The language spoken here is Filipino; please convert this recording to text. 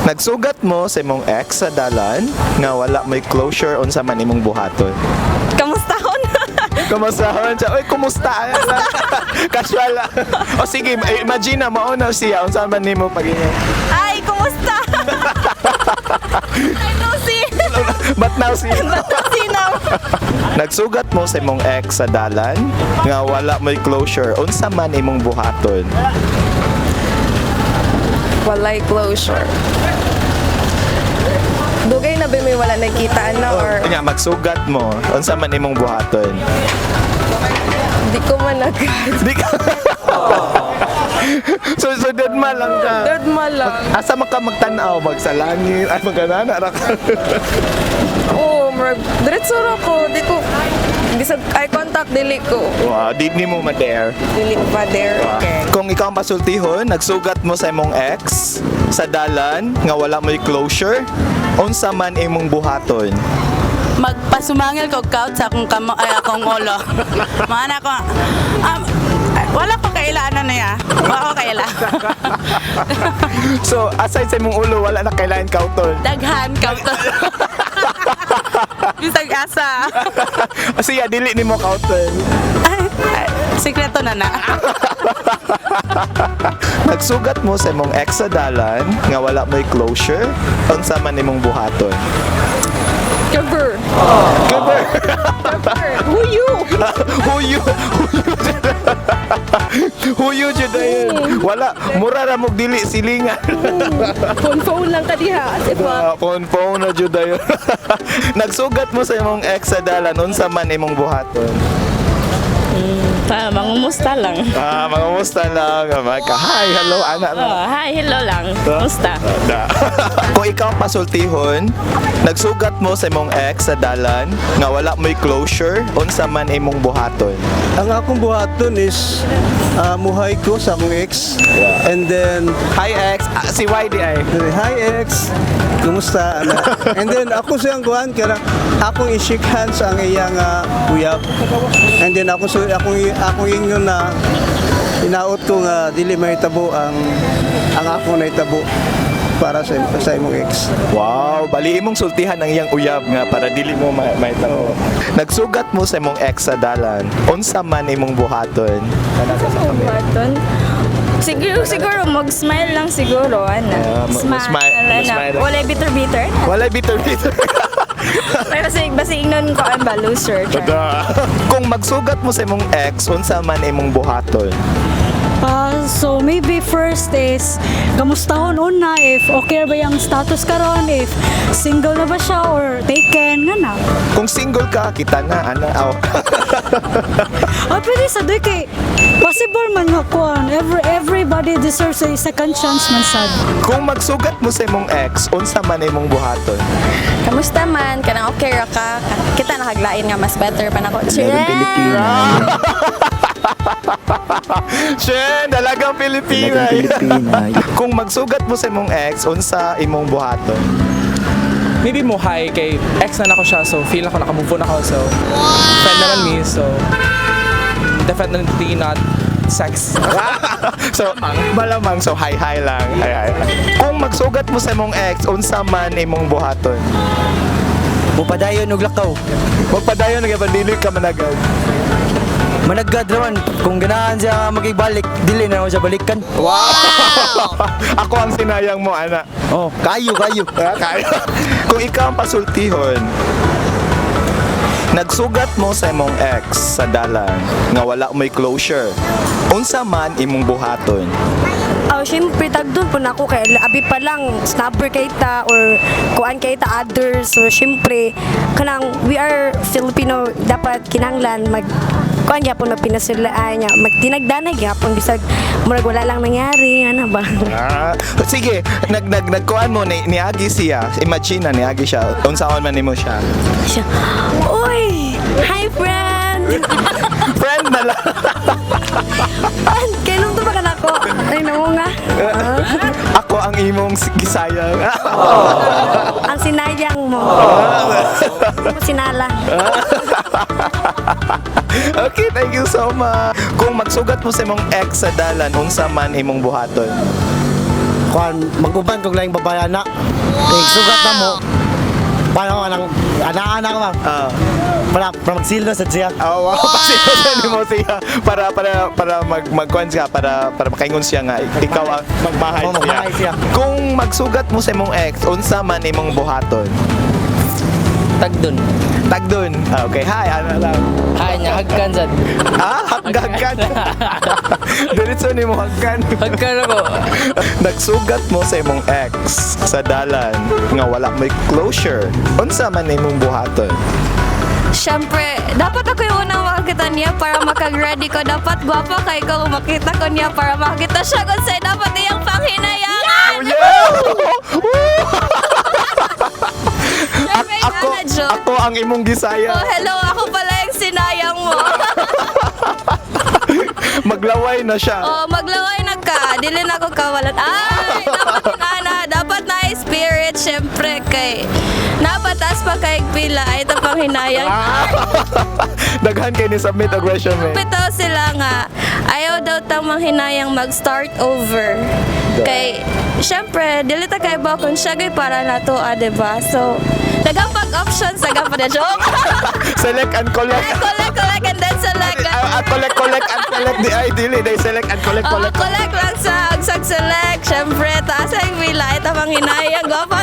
Nagsugat mo sa imong ex sa dalan nga wala may closure unsa man imong buhaton. Kamustahon? Kamusta siya? Oy, kumusta? Casual lang. O sige, imagine na mauna siya unsa man nimo pagingon. Ay, kumusta? Ay, no, si. But now siya. Sinaw. Nagsugat mo sa imong ex sa dalan nga wala may closure unsa man imong buhaton. Walay closure. Dugay na ba may wala nakita na or Nga magsugat mo unsa man imong buhaton. di ko man agad. Di ka. So dead ma lang ka. Dead ma lang. Asa man ka magtan-aw magsalangin ay magkanana ra ka. Oo, diretso ra ko. Di ko, bisag eye contact, dili ko. Wow, di mo ma-dare. Dili pa there. Okay. Kung ikaw ang pasultihon, nagsugat mo sa imong ex sa dalan nga wala mo'y closure, unsa man imong buhaton. Magpasumangil ko couch sa akong akong ulo. Mana ko wala ko kailangan na ya. Wala ko kailangan. So, aside sa imong ulo, wala na kailangan kauton. Daghan couch. Bisag asa. Siya, dili ni mo kauton. Sikreto na na. Nagsugat mo sa imong ex sa dalan nga wala mo'y closure, unsa man imong buhaton. Cover. Cover! Who you? Who you jud ayon? Wala, mura ra mo dili silingan. Phone lang ka diha. Diba? Phone na jud ayon. Nagsugat mo sa imong ex sa dalan unsa man imong buhaton. Mangumusta lang. Mga musta lang. Hi, hello, anak na. Hi, hello lang. Musta? Kung ikaw ang pasultihon, nagsugat mo sa imong ex sa dalan nga wala mo'y closure, unsa man imong buhaton. Ang akong buhaton is muhay ko sa akong ex. And then, Hi ex, si YD ay. hi ex, kumusta? Ana? And then ako siyang kuhan, kaya akong i-shake hands ang iyang uyab. And then akong ingon na inaot ko nga dili may tabo ang akong naitabo para sa imong ex. Wow, bali imong sultihan ang iyang uyab nga para dili mo mahitabo. Nagsugat mo sa imong ex sa dalan, unsa man imong buhaton. Button. Siguro mag-smile lang siguro ana. Smile. Walay bitter-bitter. Walay bitter. Pero basi ingnon ko ang loser. Kung magsugat mo sa imong ex, unsa man imong buhaton. So maybe first is kamustahon una if okay ba yung status karon, if single na ba siya or taken nga na. Kung single ka, kita na ana aw. Pwede sa doy kay possible man nga kuan. Everybody deserves a second chance man sad. Kung magsugat mo sa imong ex, unsa man imong buhaton. Kamusta man? Kanang okay ra ka? Kita nakaglain nga mas better pa nako. Shen, dalagang Pilipina. Kung magsugat mo sa imong ex, unsa imong buhaton. Maybe mo hi kay ex na ako siya, so feel ako nakamove on ako, so friend naman me, so definitely not sex. So, malamang, so hi lang. Hi. Kung magsugat mo sa imong ex, unsa man imong buhaton. Mupadayon og lakaw. Magpadayon nagabandili ka managad. Managad raman kung ganahan siya magibalik, dili na ako siya balikan. Wow! Ako ang sinayang mo, ana. Oh, kayo. Kaya. Kung ikaw ang pasultihon, nagsugat mo sa imong ex sa dalan nga wala may closure, unsa man imong buhaton. Siyempre tagdun po na ako kay abi pa lang snapper kay ta or kuan kay ta others, so siyempre kanang we are Filipino, dapat kinanglan mag kuan gyapon magpinasulaan nya magtinagdanay gyapon bisag murag wala lang nangyari ana ba. Sige, nagkuan mo niagi siya. Imagine na niagi siya. Unsaon man nimo siya. Uy, hi friend. Friend na lang. Kailan to ba ka nako? Ay namo nga. Ako ang imong gisayang. Ang sinayang mo. Sinala. Okay, thank you so much. Kung magsugat mo sa imong ex sa dalan, unsa man imong buhaton. kuan maguban kog laing babayan na. Sugat na mo. Paano anang ana-ana ka ba? Para magsildo sa siya. Oh, wow. Pasimulan mo siya para magkuhan siya, para makaingon siya nga ikaw ang magmahay Oo, magmahay siya. Kung magsugat mo sa imong ex, unsa man imong buhaton? Tagdon. Tagdon. Okay, hi, ano lang? Hay niya, hagkan sad. Hagkan. Diretso ni mo hagkan. Hagkan ako. Nagsugat mo sa imong ex sa dalan nga wala may closure. Unsa man imong buhaton? Siyempre, dapat ako yung unang makakita niya para makag-ready ko. Dapat gwapa kay ko kung makita ko niya para makita siya kung sa'yo dapat iyang panghinayangan. Siyempre, Ako ang imong gisaya. Oh, hello, ako pala yung sinayang mo. Maglaway na siya. Oh, maglaway na ka. Dili na ako kawalan. Ay, dapat na spirit, syempre, kay napatas pa kay pila. Ay, ito pang hinayang. Daghan kayo ni submit og resume. Bitaw sila nga, ayaw daw tang manghinayang mag-start over. Kay, syempre, dili ta kay ba kung siya gay para na to, diba? So, nagapag options, nagapag na joke. Select and collect. collect, and then select. Collect and collect di ay dili day select and collect. Collect lang sa select. Syempre, taas ang pila. Ito pang hinayang. Gwapa